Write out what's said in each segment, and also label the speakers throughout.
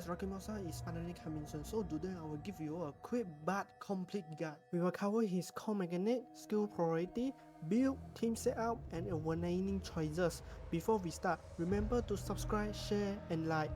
Speaker 1: Yes, Lacrimosa is finally coming soon, so today I will give you a quick but complete guide. We will cover his core mechanic, skill priority, build, team setup, and winning choices. Before we start, remember to subscribe, share, and like.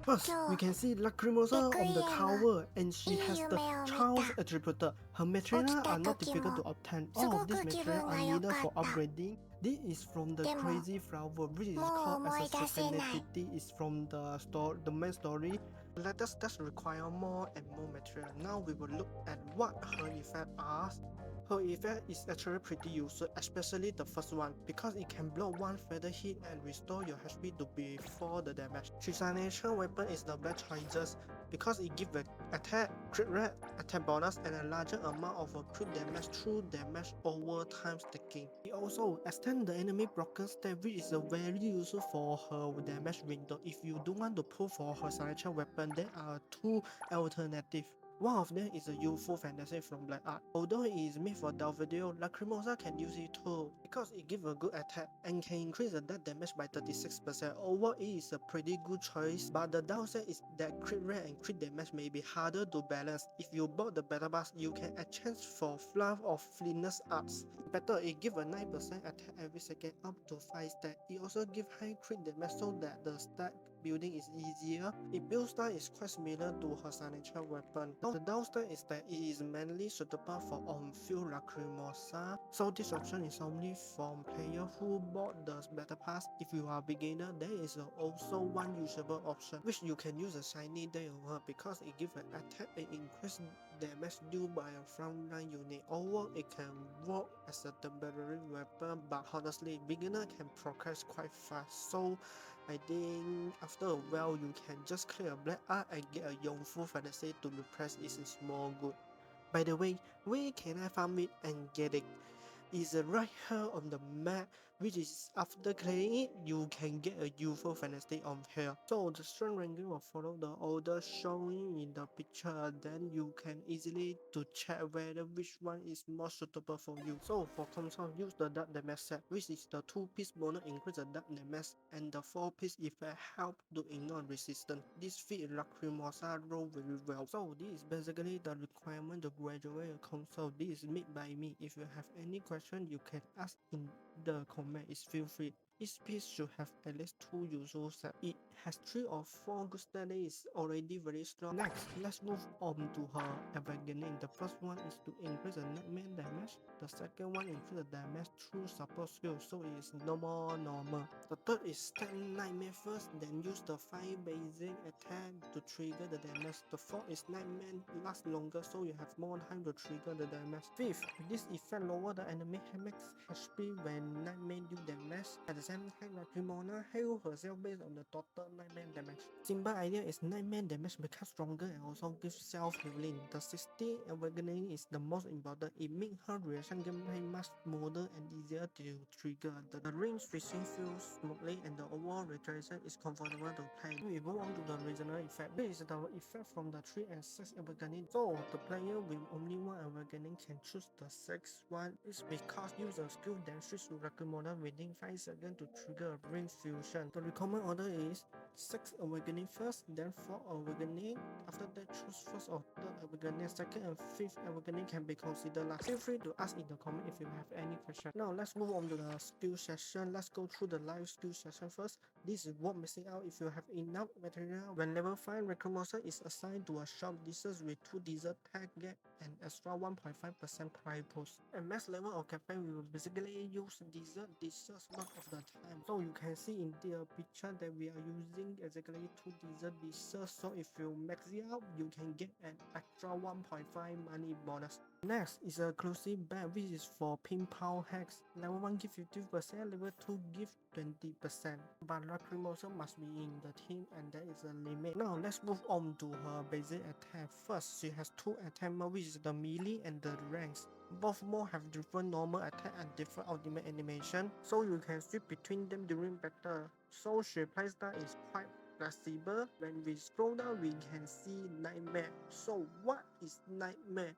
Speaker 1: First, we can see Lacrimosa on the cover, and she has the Charles attribute. Her materials are not difficult to obtain. All of these materials are needed for upgrading. This is from the crazy flower, which is called as a serendipity. Is from the main story. Let us just require more and more material. Now we will look at what her effects are. Her effect is actually pretty useful, especially the first one, because it can block one fatal hit and restore your HP to before the damage. Her signature weapon is the best choice because it gives an attack, crit rate, attack bonus, and a larger amount of crit damage through damage over time stacking. It also extends the enemy broken stat, which is very useful for her damage window. If you don't want to pull for her signature weapon, there are two alternatives. One of them is a useful fantasy from Black Art. Although it is made for Down video, Lacrimosa can use it too because it gives a good attack and can increase the death damage by 36%. Overall, it is a pretty good choice, but the downside is that crit rate and crit damage may be harder to balance. If you bought the battle pass, you can exchange for Fluff or Fleetness Arts. Better, it gives a 9% attack every second up to 5 stat. It also gives high crit damage so that the stat building is easier. Its build style is quite similar to her signature weapon. The downside is that it is mainly suitable for on-field Lacrimosa, so this option is only for players who bought the battle pass. If you are a beginner, there is also one usable option, which you can use a shiny day on her because it gives an attack and increase damage due by a frontline unit. Overall, it can work as a temporary weapon, but honestly, beginner can progress quite fast, so I think after a while you can just clear a Black Art and get a Yongfu Fantasy to replace its small good. By the way, where can I farm it and get it? Is right here on the map, which is after clearing it, you can get a useful fantasy on here. So the strength ranking will follow the order shown in the picture, then you can easily to check whether which one is more suitable for you. So for console, use the dark damage set, which is the 2-piece bonus increase the dark damage and the 4-piece effect help to ignore resistance. This fits Lacrimosa role very well. So this is basically the requirement to graduate a console. This is made by me. If you have any questions, you can ask in the comments. Feel free. Each piece should have at least 2 useful sets. It has 3 or 4 good stats that is already very strong. Next, let's move on to her Everness. The first one is to increase the nightmare damage. The second one increase the damage through support skill, so it is normal. The third is stack nightmare first, then use the 5 basic attack to trigger the damage. The fourth is nightmare lasts longer, so you have more time to trigger the damage. Fifth, this effect lower the enemy max HP when nightmare do damage. At the same time, Lacrimosa heals herself based on the total nightmare damage. Simple idea is nightmare damage becomes stronger and also gives self-healing. The 60 awakening is the most important. It makes her reaction gameplay much smoother and easier to trigger. The ring switching feels smoothly and the overall regeneration is comfortable to play. We move on to the regional effect. This is the effect from the 3 and 6 awakening. So the player with only one awakening can choose the 6th one. It's because use a skill then switch to Lacrimosa within 5 seconds to trigger a ring fusion. The recommended order is 6th awakening first, then 4th awakening. After that, choose 1st or 3rd awakening. 2nd and 5th awakening can be considered last. Feel free to ask in the comment if you have any question. Now let's move on to the skill session. Let's go through the live skill session first. This is what missing out if you have enough material. When level 5, Lacrimosa is assigned to a shop distance with 2 desert pack gap and extra 1.5% price boost. At max level of campaign, we will basically use desert dishes most of the time. So you can see in the picture that we are using exactly 2 desert dishes. So if you max it out, you can get an extra 1.5 money bonus. Next is a exclusive bag, which is for pin power hacks. Level 1 give 50%, level 2 give 20%. But Lacrimosa must be in the team and there is a limit. Now let's move on to her basic attack. First, she has 2 attack modes, which is the melee and the ranks. Both modes have different normal attack and different ultimate animation, so you can switch between them during battle. So she playstyle is quite flexible. When we scroll down, we can see Nightmare. So what is Nightmare?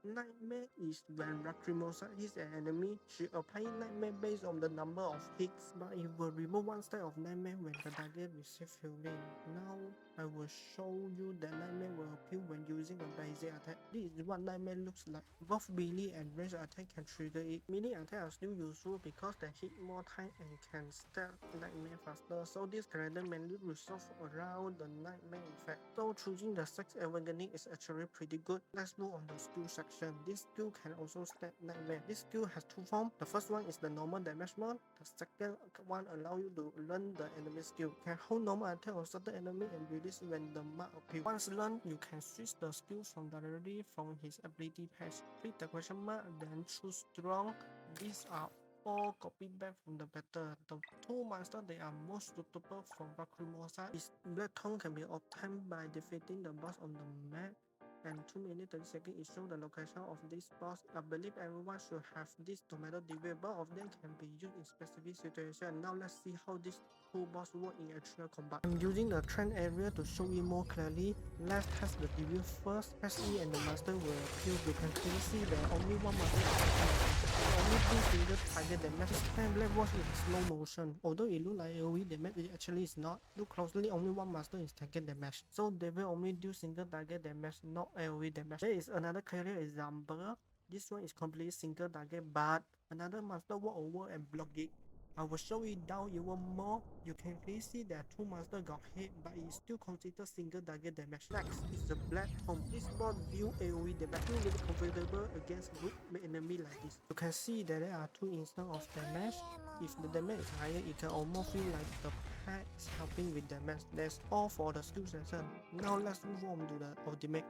Speaker 1: Nightmare is when Lacrimosa hits an enemy, she applies Nightmare based on the number of hits, but it will remove one stat of Nightmare when the target receives healing. Now, I will show you that Nightmare will appear when using a basic attack. This is what Nightmare looks like. Both melee and ranged attack can trigger it. Melee attack are still useful because they hit more time and can stack Nightmare faster, so this character mainly resolve around the Nightmare effect. So choosing the 6 Everness is actually pretty good. Let's move on the skill section. This skill can also stack Nightmare. This skill has two forms. The first one is the normal damage mode. The second one allows you to learn the enemy skill. You can hold normal attack on certain enemy and release when the mark appears. Once learned, you can switch the skill from directly from his ability page. Click the question mark, then choose strong. These are all copied back from the battle. The two monsters that are most suitable for Lacrimosa is Black Tongue can be obtained by defeating the boss on the map, and 2 minutes 30 seconds it shows the location of this boss. I believe everyone should have this tomato debate. Both of them can be used in specific situations. Now let's see how these two bosses work in actual combat. I'm using the trend area to show it more clearly. Let's test the debut first. Press E and the monster will appear. You can clearly see that only one monster only do single target damage. This time let's watch it in slow motion. Although it looks like AoE damage, it actually is not. Look closely, only one monster is taking damage. So they will only do single target damage, not AoE damage. There is another clear example. This one is completely single target, but another monster walk over and block it. I will show it down even more. You can clearly see that two monsters got hit, but it is still considered single target damage. Next is the Black Tom. This boss deal AoE damage, really comfortable against group enemy like this. You can see that there are two instances of damage. If the damage is higher, it can almost feel like the pet is helping with damage. That's all for the skill section. Now let's move on to the ultimate.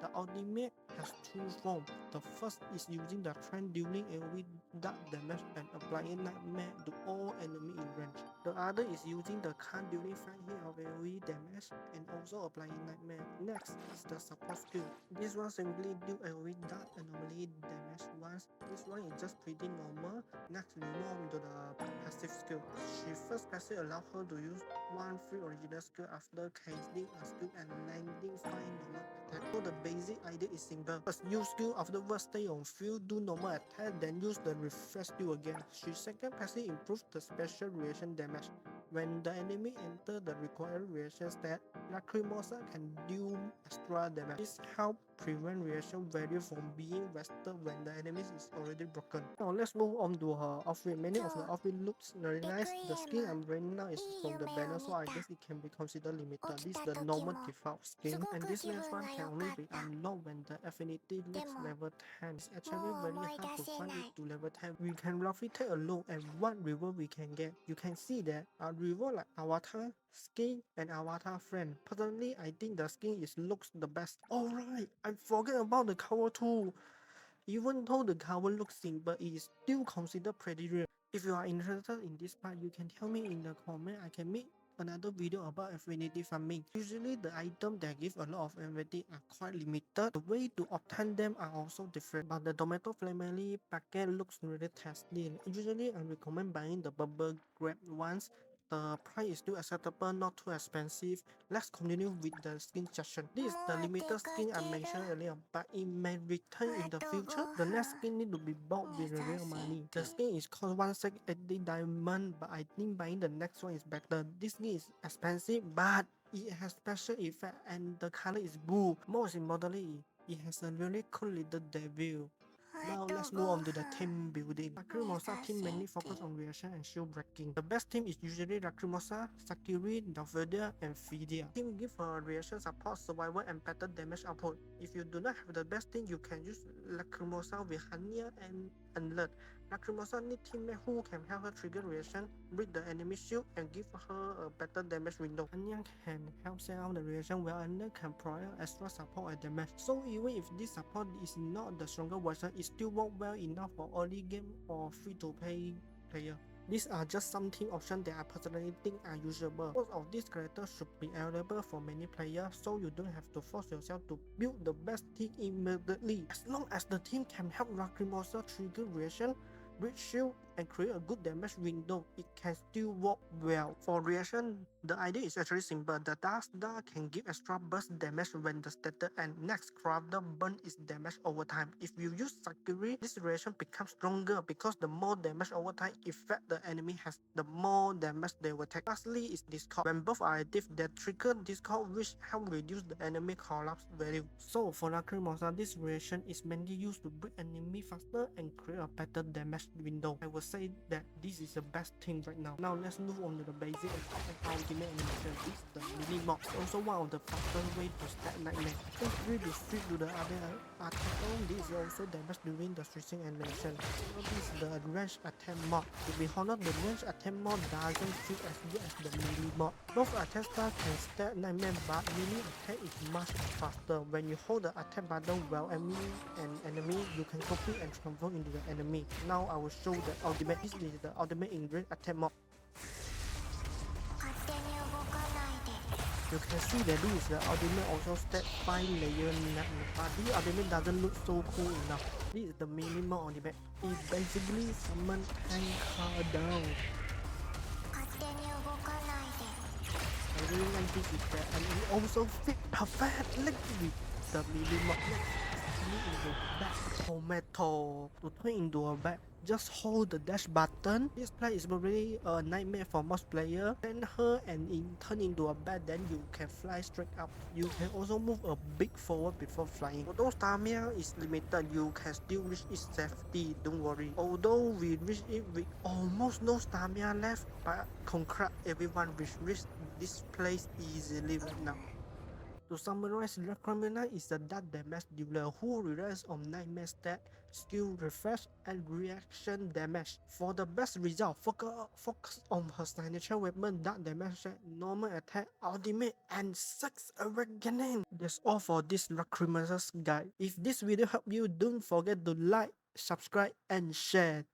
Speaker 1: The ultimate has two forms. The first is using the trend dealing AoE dark damage and applying Nightmare to all enemy in range. The other is using the card dealing 5 hit of AoE damage and also applying Nightmare. Next is the support skill. This one simply do AoE dark anomaly damage once. This one is just pretty normal. Next we move on to the passive skill. She first passive allows her to use one free original skill after casting a skill and landing 5 normal attack. So the basic idea is simple. First use skill, afterwards stay on field, do normal attack, then use the refresh skill again. She second passive improves the special reaction damage. When the enemy enter the required reaction stat, Lacrimosa can deal extra damage. This helps prevent reaction value from being wasted when the enemy is already broken. Now let's move on to her outfit. Many of the outfit looks very nice. The skin I'm wearing now is from the banner, so I guess it can be considered limited. This is the normal default skin, and this next one can only be unlocked when the affinity reaches level 10. It's actually very hard to find it to level 10. We can roughly take a look at what reward we can get. You can see that a reward like avatar, skin, and avatar friend. Personally, I think the skin looks the best. Alright, I forget about the cover too. Even though the cover looks simple, it is still considered pretty real. If you are interested in this part, you can tell me in the comment. I can make another video about affinity farming. Usually the items that give a lot of affinity are quite limited. The way to obtain them are also different, but the tomato family packet looks really tasty. Usually I recommend buying the bubble grape ones. The price is still acceptable, not too expensive. Let's continue with the skin section. This is the limited skin I mentioned earlier, but it may return in the future. The next skin need to be bought with real money. The skin is cost 180 diamond, but I think buying the next one is better. This skin is expensive, but it has special effect and the color is blue. Most importantly, it has a really cool little devil. Now let's move on to the team building. Lacrimosa team mainly focus on reaction and shield breaking. The best team is usually Lacrimosa, Sakiri, Dalvedia, and Fidia. Team give reaction support, survival, and better damage output. If you do not have the best team, you can use Lacrimosa with Hania and Alert. Lacrimosa need teammate who can help her trigger reaction, break the enemy shield, and give her a better damage window. Anya can help set out the reaction while Anya can provide extra support and damage. So even if this support is not the stronger version, it still works well enough for early game or free-to-play player. These are just some team options that I personally think are usable. Most of these characters should be available for many players, so you don't have to force yourself to build the best team immediately. As long as the team can help Lacrimosa trigger reaction, break shield, and create a good damage window, it can still work well. For reaction, the idea is actually simple. The Dark Star can give extra burst damage when the starter and next crafter burn its damage over time. If you use Sakura, this reaction becomes stronger because the more damage over time effect the enemy has, the more damage they will take. Lastly is Discord. When both are active, they trigger Discord, which help reduce the enemy collapse value. So for Lacrimosa, this reaction is mainly used to break enemy faster and create a better damage window. I would say that this is the best thing right now. Now let's move on to the basic and ultimate animation. This is the mini mod. Also one of the fastest way to stack nightmare. Feel free to switch to the other attack. This is also damage during the switching animation. Now this is the range attack mod. To be honest, the range attack mod doesn't feel as good as the melee mod. Both attack stars can stack nightmare, but melee attack is much faster. When you hold the attack button while aiming an enemy, you can copy and transform into the enemy. Now I will show the ultimate. This is the ultimate in range attack mod. You can see that this is the ultimate also stack 5 layer nightmare, but this ultimate doesn't look so cool enough. This is the minimal ultimate. It basically summons tank car down. I really like this is that, and it also fit perfectly with the minimal. Let's into back tomato to turn into a bat. Just hold the dash button. This play is really a nightmare for most players. Send her and turn into a bat, then you can fly straight up. You can also move a bit forward before flying. Although stamina is limited, you can still reach its safety, don't worry. Although we reach it with almost no stamina left, but congrats everyone which reached this place easily right now. To summarize, Lacrimosa is a dark damage dealer who relies on nightmare stat, skill refresh, and reaction damage. For the best result, focus on her signature weapon, dark damage, normal attack, ultimate, and 6 awakening. That's all for this Lacrimosa's guide. If this video helped you, don't forget to like, subscribe, and share.